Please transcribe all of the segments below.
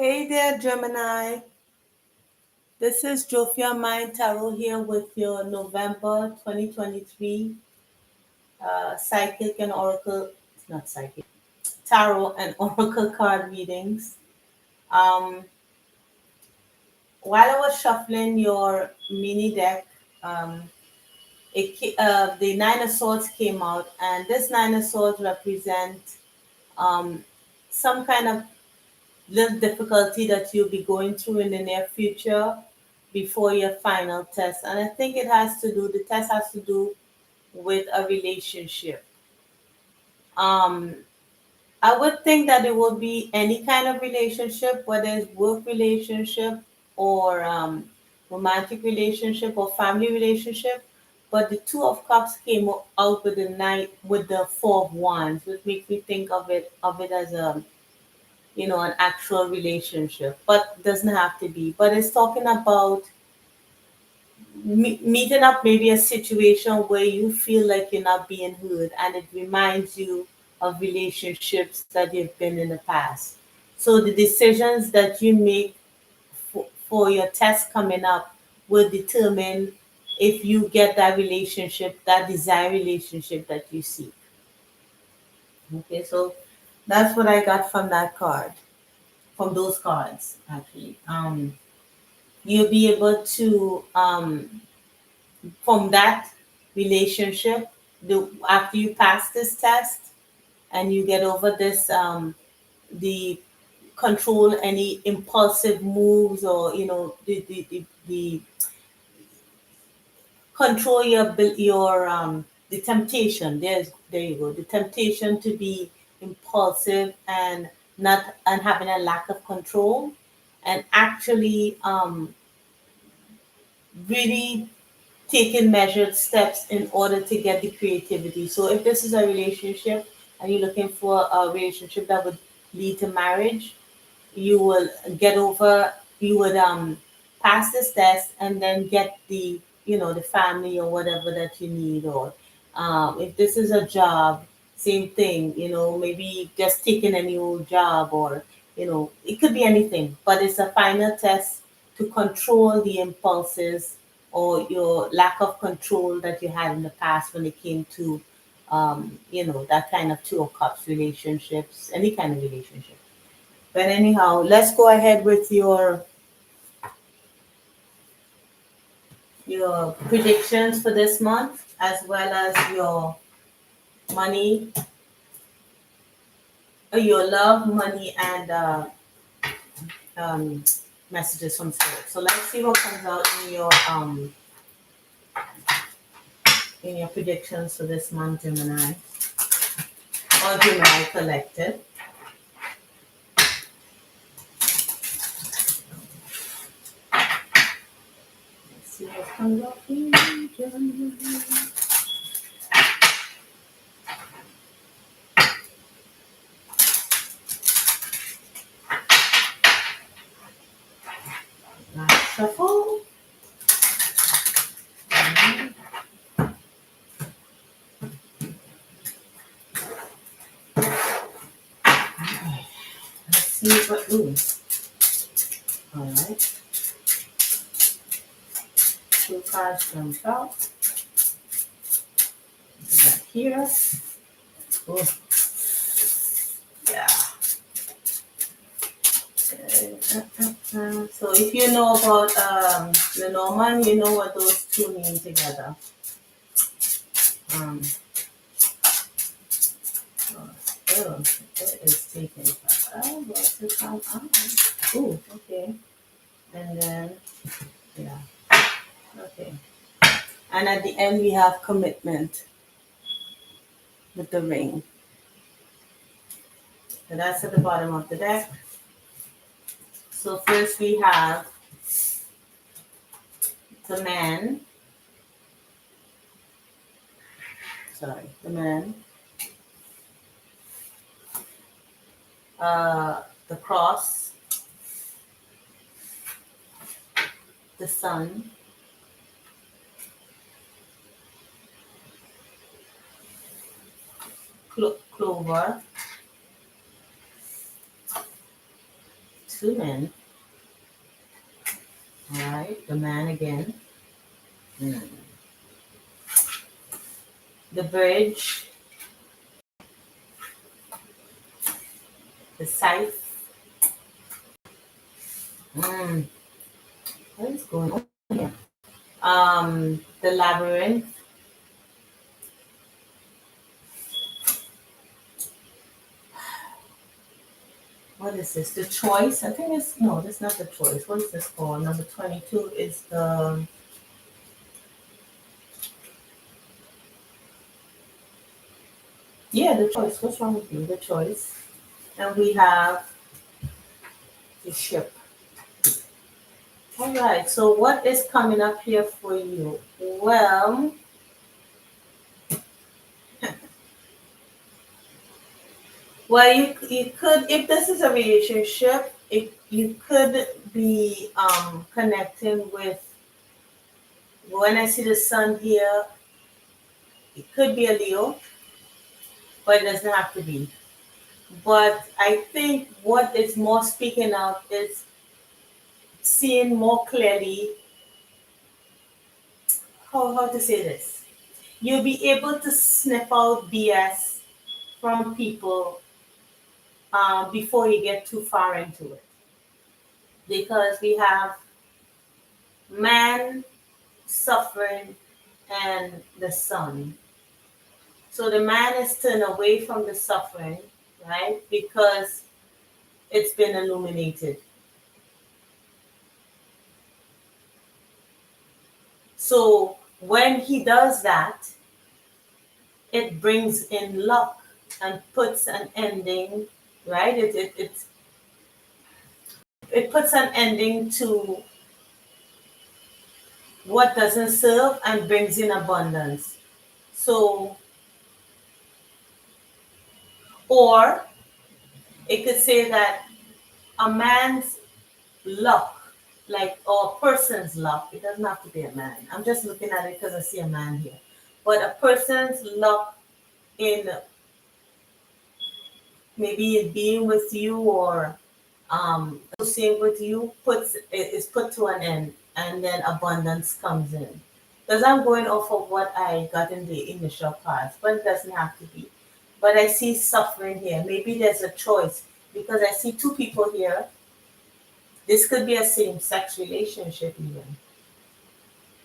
Hey there, Gemini. This is Jofia Mind Tarot here with your November 2023 psychic and oracle, not psychic, tarot and oracle card readings. Um, while I was shuffling your mini deck, um, the Nine of Swords came out, and this Nine of Swords represent um, some kind of little difficulty that you'll be going through in the near future before your final test. And I think the test has to do with a relationship. Um, I would think that it would be any kind of relationship, whether it's work relationship or romantic relationship or family relationship. But the Two of Cups came out with the Knight with the Four of Wands, which makes me think of it as a an actual relationship, but doesn't have to be. But it's talking about meeting up maybe a situation where you feel like you're not being heard, and it reminds you of relationships that you've been in the past. So the decisions that you make for your test coming up will determine if you get that relationship, that desired relationship that you seek. Okay, so that's what I got from that card, from those cards actually. You'll be able to from that relationship, after you pass this test and you get over this, the control any impulsive moves, or the control the temptation. There you go, the temptation to be impulsive and not and having a lack of control, and actually really taking measured steps in order to get the creativity. So if this is a relationship and you're looking for a relationship that would lead to marriage, you will you would pass this test and then get the family or whatever that you need. Or if this is a job, same thing, maybe just taking any old job, or it could be anything, but it's a final test to control the impulses or your lack of control that you had in the past when it came to that kind of Two of Cups relationships, any kind of relationship. But anyhow, let's go ahead with your predictions for this month, as well as your money, your love, money, and um, messages from spirit. So let's see what comes out in your predictions for this month, Gemini, or Gemini Collective. Let's see what comes out for you, Gemini. Nice shuffle. Let's see what. Ooh. All right. Two cards comes out. Put that here. Oh, yeah. So if you know about Lenormand, you know what those two mean together. Um, it is taking forever to come out. Ooh, okay. And then, yeah, okay. And at the end, we have commitment with the ring. So that's at the bottom of the deck. So first we have the man. Sorry, the man. The cross, the sun, clover, two men. All right, the man again. Mm. The bridge, the scythe. Mm. What is going on here? The labyrinth. What is this? The choice. I think it's no. That's not the choice. What is this called? Number 22 is the yeah the choice. What's wrong with you? The choice. And we have the ship. All right. So what is coming up here for you? Well, you could, if this is a relationship, you could be connecting with, when I see the sun here, it could be a Leo, but it doesn't have to be. But I think what is more speaking out is seeing more clearly how to say this. You'll be able to sniff out BS from people before you get too far into it. Because we have man suffering and the sun. So the man is turned away from the suffering, right? Because it's been illuminated. So when he does that, it brings in luck and puts an ending, right? It puts an ending to what doesn't serve and brings in abundance. So, or it could say that a man's luck, like, or a person's luck, it doesn't have to be a man. I'm just looking at it because I see a man here. But a person's luck in maybe in being with you or associating with you is put to an end, and then abundance comes in. Because I'm going off of what I got in the initial cards, but it doesn't have to be. But I see suffering here. Maybe there's a choice because I see two people here. This could be a same-sex relationship even.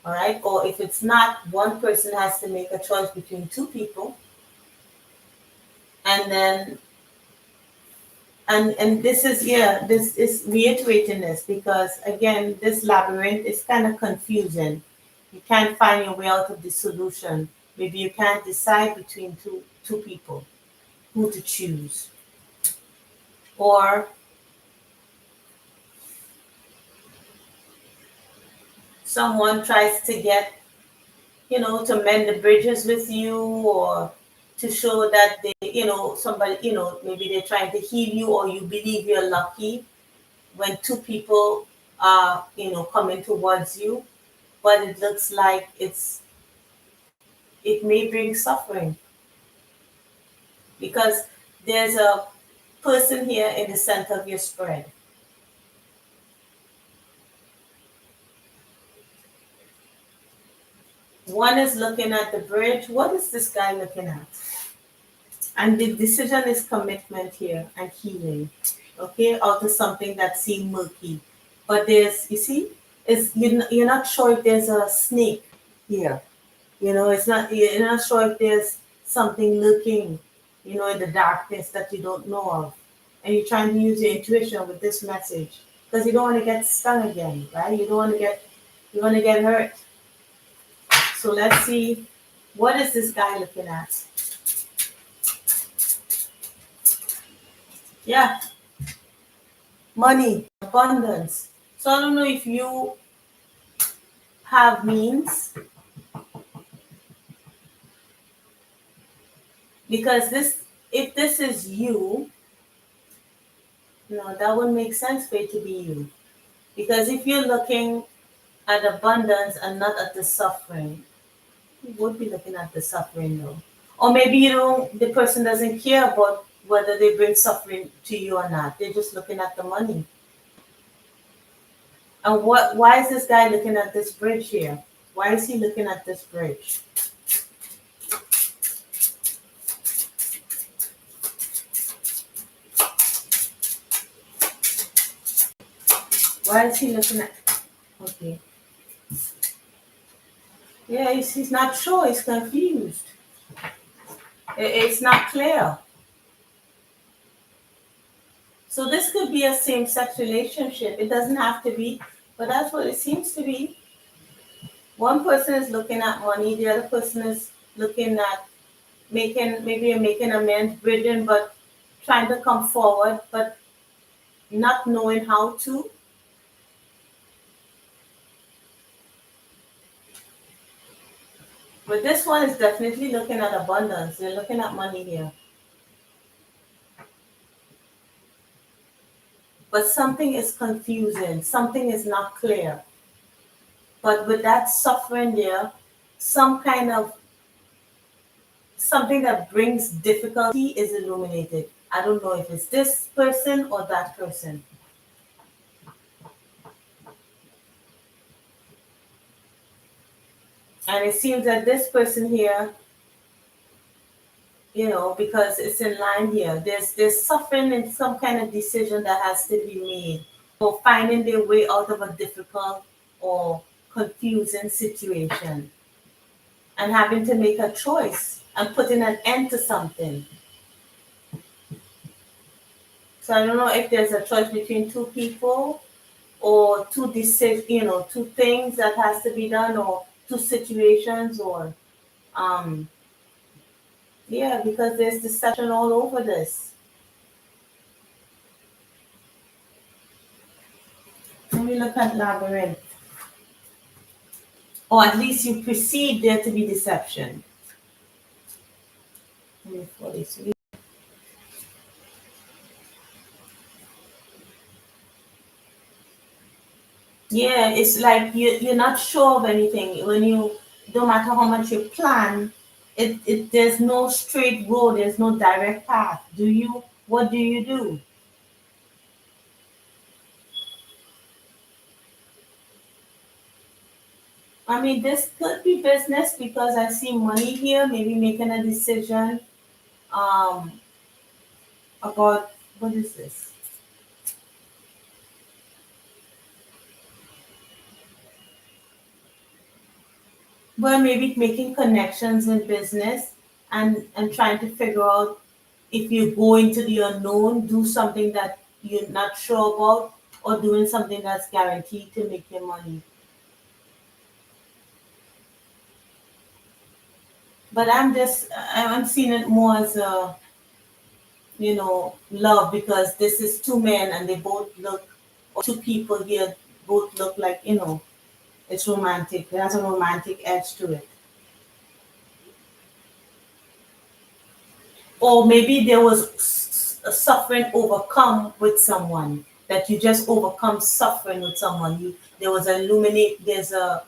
All right. Or if it's not, one person has to make a choice between two people. And then and this is, yeah, this is reiterating this because again this labyrinth is kind of confusing. You can't find your way out of the solution. Maybe you can't decide between two people who to choose, or someone tries to get, to mend the bridges with you, or to show that they, somebody, maybe they're trying to heal you, or you believe you're lucky when two people are, coming towards you, but it looks like it may bring suffering because there's a person here in the center of your spread. One is looking at the bridge. What is this guy looking at? And the decision is commitment here and healing. Okay, out of something that seemed murky. But there's, you see, you're not sure if there's a snake here. It's not, you're not sure if there's something lurking, in the darkness that you don't know of. And you're trying to use your intuition with this message because you don't want to get stung again, right? You want to get hurt. So let's see, what is this guy looking at? Yeah, money, abundance. So I don't know if you have means, because if this is you, no, that wouldn't make sense for it to be you. Because if you're looking at abundance and not at the suffering, you would be looking at the suffering though. Or maybe the person doesn't care about whether they bring suffering to you or not. They're just looking at the money. And why is this guy looking at this bridge here? Why is he looking at this bridge? Why is he looking at, okay. Yeah, he's not sure, he's confused. It's not clear. So this could be a same-sex relationship. It doesn't have to be, but that's what it seems to be. One person is looking at money, the other person is looking at making amends, bridging, but trying to come forward, but not knowing how to. But this one is definitely looking at abundance. They're looking at money here. But something is confusing. Something is not clear. But with that suffering there, some kind of something that brings difficulty is illuminated. I don't know if it's this person or that person. And it seems that this person here, because it's in line here, there's suffering and some kind of decision that has to be made or finding their way out of a difficult or confusing situation and having to make a choice and putting an end to something. So I don't know if there's a choice between two people or two things that has to be done or two situations or um yeah, because there's deception all over this. Let me look at labyrinth. Or at least you perceive there to be deception. 43. Yeah, it's like you're not sure of anything. When you, no matter how much you plan, there's no straight road, there's no direct path. What do you do? I mean, this could be business because I see money here, maybe making a decision um, about what is this? Well, maybe making connections in business and trying to figure out if you go into the unknown, do something that you're not sure about, or doing something that's guaranteed to make you money. But I'm seeing it more as a, love because this is two men and they both look, or two people here both look like, it's romantic. It has a romantic edge to it. Or maybe there was a suffering overcome with someone that you just overcome suffering with someone. There was a illuminate. There's a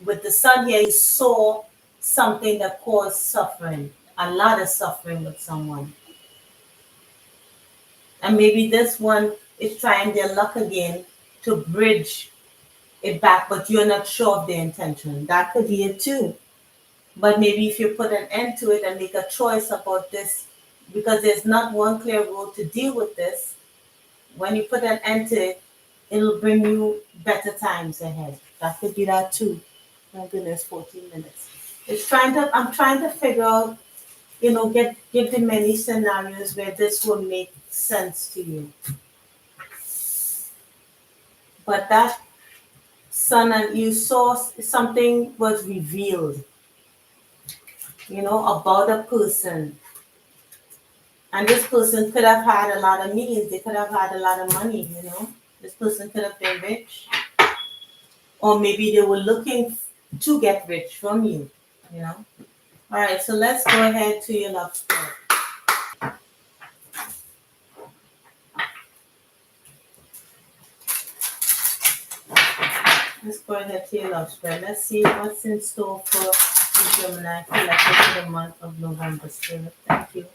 with the sun here. You saw something that caused suffering, a lot of suffering with someone, and maybe this one is trying their luck again to bridge it back, but you're not sure of their intention. That could be it too. But maybe if you put an end to it and make a choice about this, because there's not one clear road to deal with this, when you put an end to it, it'll bring you better times ahead. That could be that too. My goodness, 14 minutes. I'm trying to figure out, give the many scenarios where this will make sense to you. But that son and you saw something was revealed, about a person. And this person could have had a lot of means. They could have had a lot of money. This person could have been rich. Or maybe they were looking to get rich from you. All right, so let's go ahead to your love story. Let's go ahead to your love story. Let's see what's in store for the Gemini collective for the month of November. Spirit, thank you.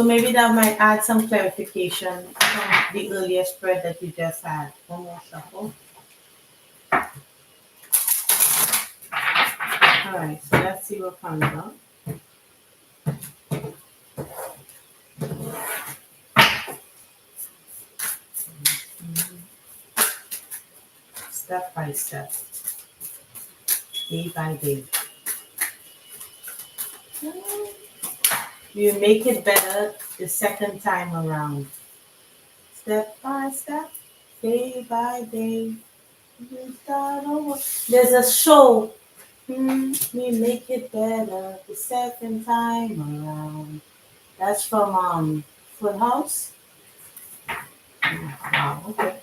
So maybe that might add some clarification from the earlier spread that you just had. One more shuffle. All right, so let's see what comes up. Step by step, day by day. You make it better the second time around. Step by step, day by day. You start over. There's a show. We make it better the second time around. That's from Full House. Wow, okay. I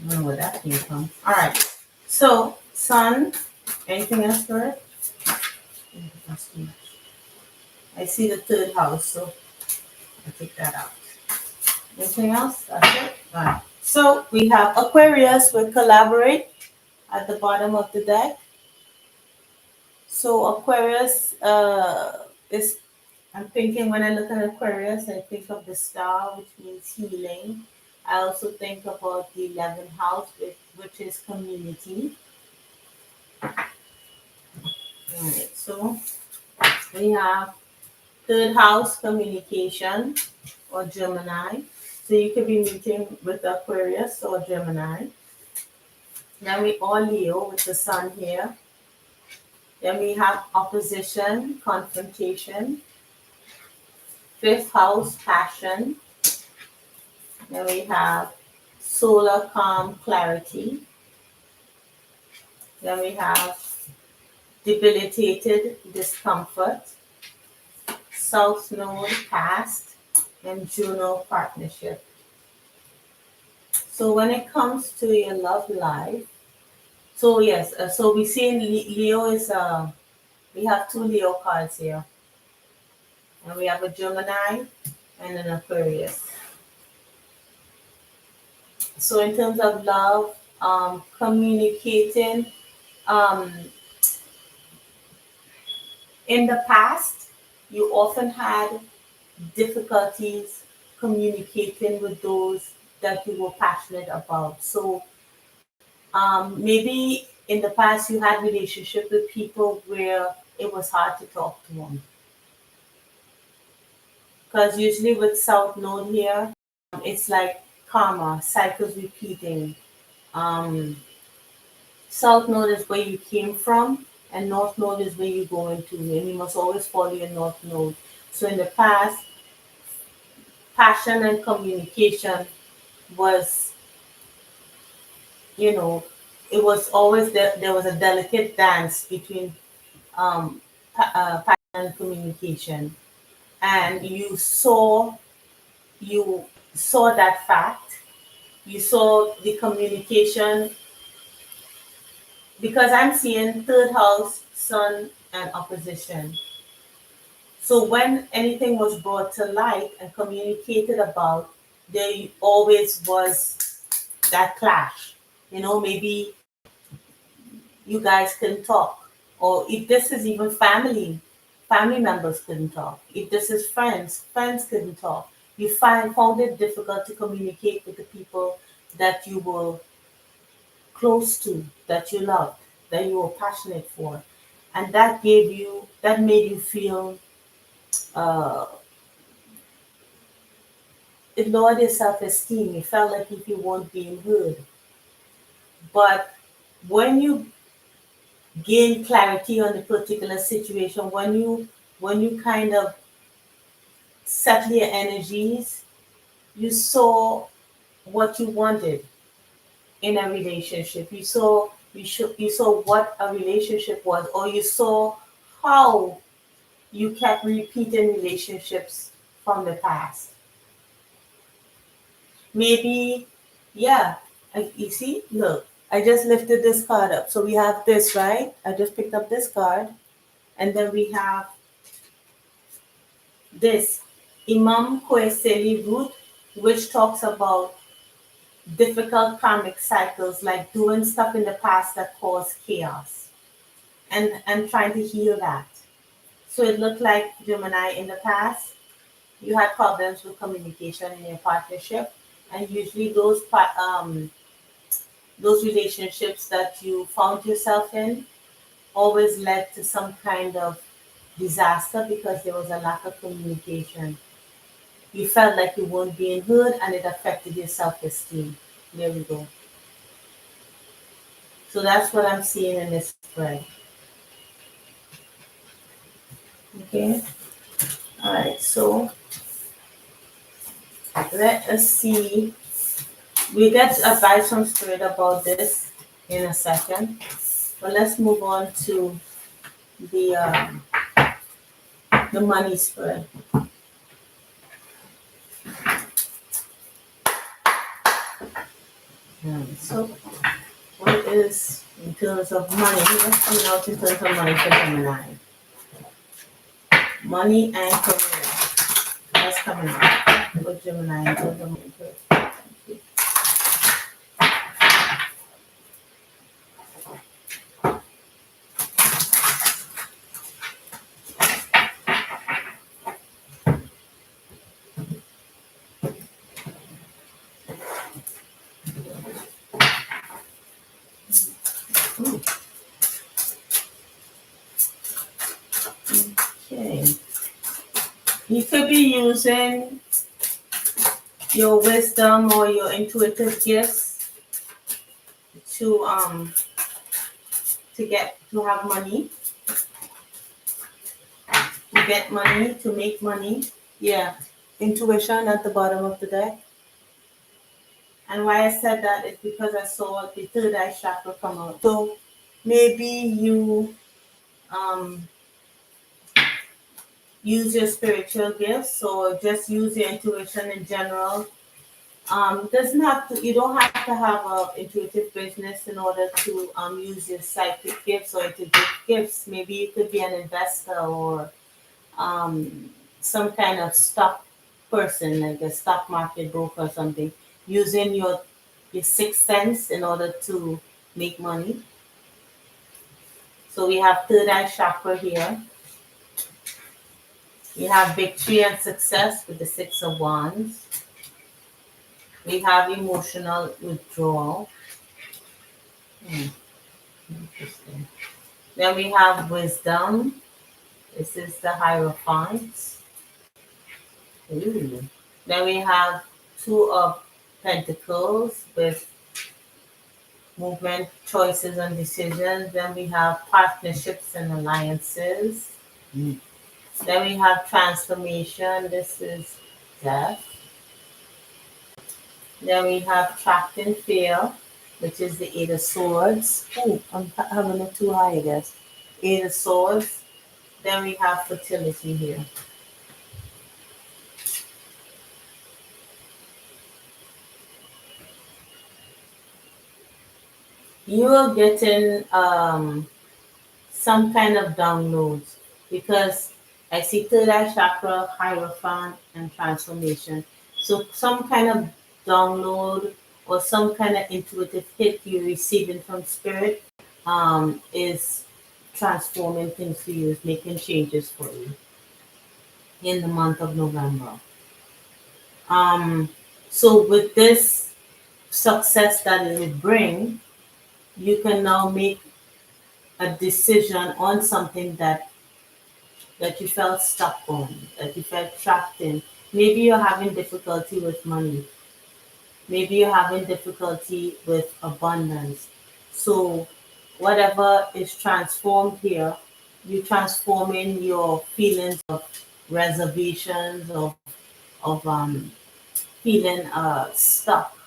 don't know where that came from. All right. So, Sun, anything else for it? That's too much. I see the third house, so I'll take that out. Anything else? That's it? All right. So, we have Aquarius will collaborate at the bottom of the deck. So, Aquarius is, I'm thinking when I look at Aquarius, I think of the star, which means healing. I also think about the 11th house, which is community. Alright, so we have third house communication or Gemini. So you could be meeting with Aquarius or Gemini. Then we all Leo with the sun here. Then we have opposition, confrontation. Fifth house, passion. Then we have solar calm, clarity. Then we have debilitated discomfort, South Node past, and Juno partnership. So when it comes to your love life, so yes, so we see in Leo is, we have two Leo cards here. And we have a Gemini and an Aquarius. So in terms of love, communicating, um, in the past, you often had difficulties communicating with those that you were passionate about. So maybe in the past you had relationship with people where it was hard to talk to them. Because usually with South Node here, it's like karma, cycles repeating. Um, South Node is where you came from, and North Node is where you're going to, and you must always follow your North Node. So in the past, passion and communication was, you know, it was always there was a delicate dance between passion and communication, and you saw that fact. You saw the communication because I'm seeing third house, sun, and opposition. So when anything was brought to light and communicated about, there always was that clash. Maybe you guys couldn't talk. Or if this is even family members couldn't talk. If this is friends couldn't talk. You found it difficult to communicate with the people that you were close to, that you loved, that you were passionate for. And that made you feel, uh, it lowered your self-esteem. You felt like if you weren't being heard. But when you gain clarity on the particular situation, when you kind of settle your energies, you saw what you wanted in a relationship. You saw what a relationship was, or you saw how you kept repeating relationships from the past. Maybe, yeah. You see, look, I just lifted this card up. So we have this, right? I just picked up this card, and then we have this Imam Khoeseli root, which talks about difficult karmic cycles, like doing stuff in the past that caused chaos, and trying to heal that. So it looked like Gemini in the past, you had problems with communication in your partnership, and usually those relationships that you found yourself in always led to some kind of disaster because there was a lack of communication. You felt like you weren't being heard, and it affected your self-esteem. There we go. So that's what I'm seeing in this spread. Okay. All right. So let us see. We get advice from Spirit about this in a second, but let's move on to the um, the money spread. So what is in terms of money? What's coming out in terms of money for Gemini? Money and career. What's coming out for Gemini in terms of money? Okay. You could be using your wisdom or your intuitive gifts to to have money, to get money, to make money. Yeah. Intuition at the bottom of the deck. And why I said that is because I saw the third eye chakra come out. So maybe you um use your spiritual gifts or just use your intuition in general. Doesn't have to. You don't have to have a intuitive business in order to use your psychic gifts or intuitive gifts. Maybe you could be an investor or um, some kind of stock person, like a stock market broker or something, using your sixth sense in order to make money. So we have third eye chakra here. We have victory and success with the Six of Wands. We have emotional withdrawal. Interesting. Then we have wisdom. This is the Hierophant. Ooh. Then we have Two of Pentacles with movement, choices, and decisions. Then we have partnerships and alliances. Mm. Then we have transformation. This is death. Then we have trapped in fear, which is the Eight of Swords. Oh, I'm having it too high, I guess. Eight of Swords. Then we have fertility here. You are getting some kind of downloads because I see third eye chakra, hierophant, and transformation. So some kind of download or some kind of intuitive hit you're receiving from spirit is transforming things for you, is making changes for you in the month of November. Um, so with this success that it will bring, you can now make a decision on something that you felt stuck on, that you felt trapped in. Maybe you're having difficulty with money. Maybe you're having difficulty with abundance. So whatever is transformed here, you transforming your feelings of reservations, of feeling stuck.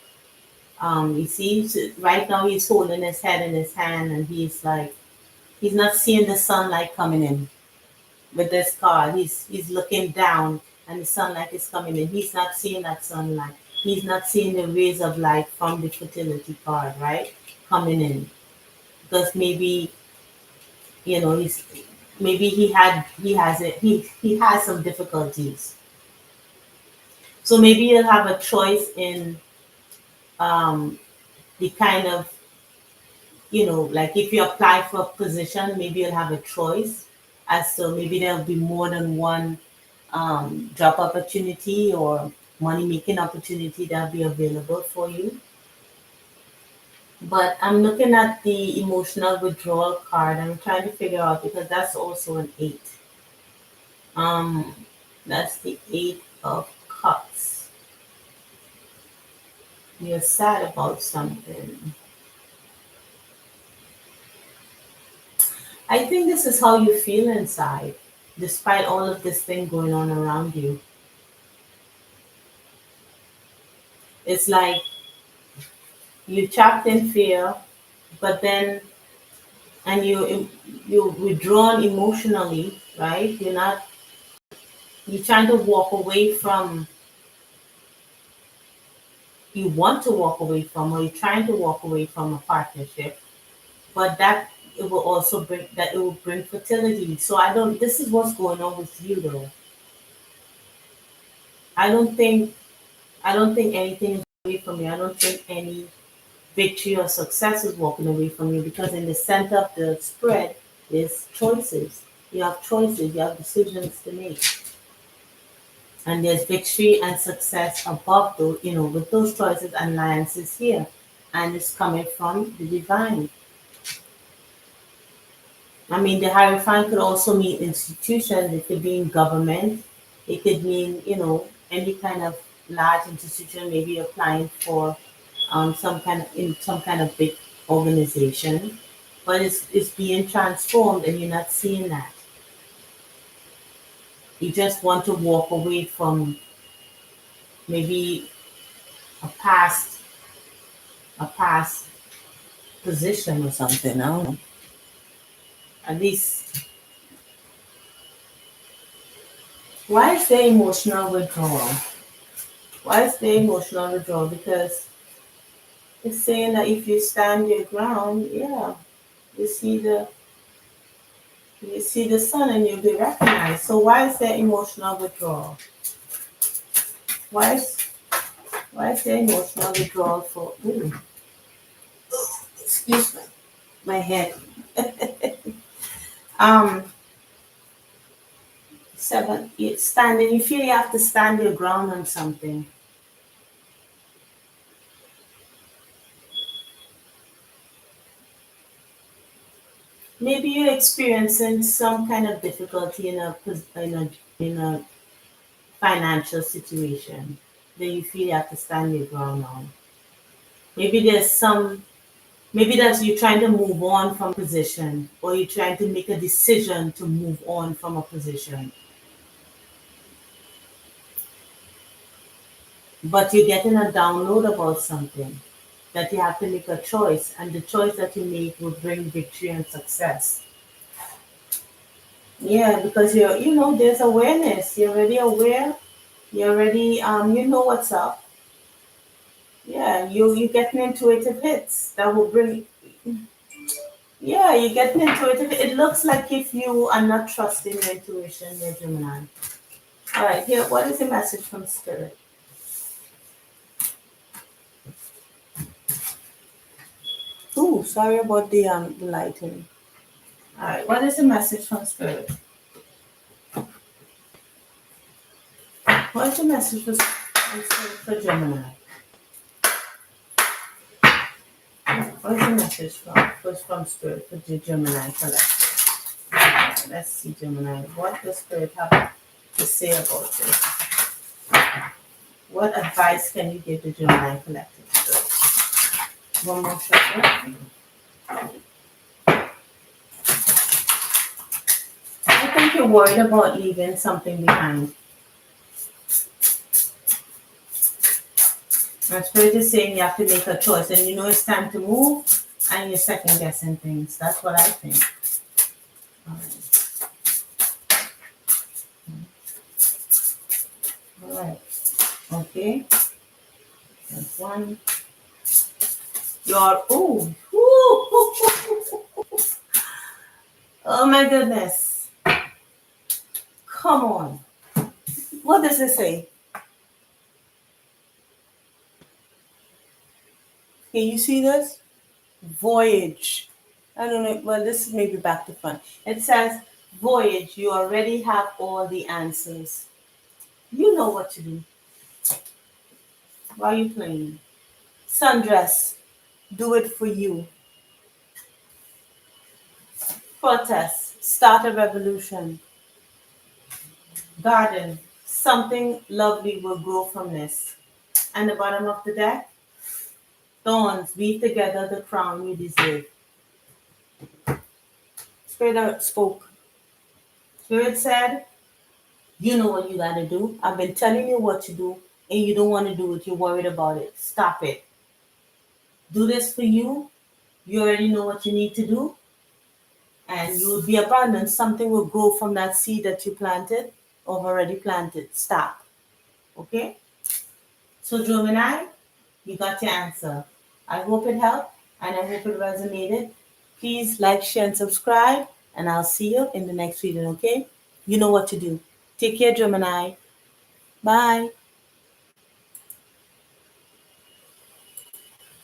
You see, so right now he's holding his head in his hand and he's like, he's not seeing the sunlight coming in with this card. He's looking down and the sunlight is coming in. He's not seeing that sunlight. He's not seeing the rays of light from the fertility card, right? Coming in. Because maybe, he's maybe he has some difficulties. So maybe you'll have a choice in um the kind of, like if you apply for a position, maybe you'll have a choice as to maybe there'll be more than one job opportunity or money making opportunity that'll be available for you. But I'm looking at the emotional withdrawal card. I'm trying to figure out because that's also an eight. Um, that's the eight of cups. You're sad about something. I think this is how you feel inside, despite all of this thing going on around you. It's like you trapped in fear, but then and you withdrawn emotionally, right? You're trying to walk away from you want to walk away from or you're trying to walk away from a partnership, but that it will bring fertility. So I don't this is what's going on with you though. I don't think I don't think anything is away from you. I don't think any victory or success is walking away from you because in the center of the spread is choices. You have choices, you have decisions to make. And there's victory and success above those, with those choices and alliances here. And it's coming from the divine. I mean, the Hierophant could also mean institutions. It could mean government. It could mean, any kind of large institution, maybe applying for some kind of big organization. But it's being transformed and you're not seeing that. You just want to walk away from maybe a past a past position or something. I don't know. At least, why is there emotional withdrawal? Why is there emotional withdrawal? Because it's saying that if you stand your ground, yeah, you see the you see the sun and you'll be recognized. So why is there emotional withdrawal? Why is why is there emotional withdrawal for? Ooh, excuse me, my head. Um, seven. You standing. You feel you have to stand your ground on something. Maybe you're experiencing some kind of difficulty in a financial situation that you feel you have to stand your ground on. Maybe there's some maybe that's you trying to move on from a position or you're trying to make a decision to move on from a position. But you're getting a download about something that you have to make a choice and the choice that you make will bring victory and success. Yeah, because there's awareness. You're already aware. You're already you know what's up. Yeah, you getting intuitive hits that will bring. Yeah, you're getting intuitive. It looks like if you are not trusting your intuition, you're Gemini. All right, here. What is the message from Spirit? Ooh, sorry about the lighting. All right, what is the message from Spirit? What is the message from Spirit for Gemini? What is the message from Spirit for the Gemini collective? Let's see, Gemini. What does Spirit have to say about this? What advice can you give the Gemini collective? One more shuffle. I think you're worried about leaving something behind. And Spirit is saying you have to make a choice, and you know it's time to move, and you're second guessing things. That's what I think. All right. All right. Okay. That's one. Your oh my goodness. Come on. What does it say? Can you see this? Voyage. I don't know. Well, this is maybe back to front. It says, Voyage, you already have all the answers. You know what to do. Why are you playing? Sundress, do it for you. Protest, start a revolution. Garden, something lovely will grow from this. And the bottom of the deck, thorns, weave together the crown you deserve. Spirit spoke. Spirit said, you know what you gotta do. I've been telling you what to do, and you don't want to do it. You're worried about it. Stop it. Do this for you. You already know what you need to do, and you will be abundant. Something will grow from that seed that you planted or already planted. Stop. Okay? So, Gemini, you got your answer. I hope it helped and I hope it resonated. Please like, share, and subscribe, and I'll see you in the next video, okay? You know what to do. Take care, Gemini. Bye.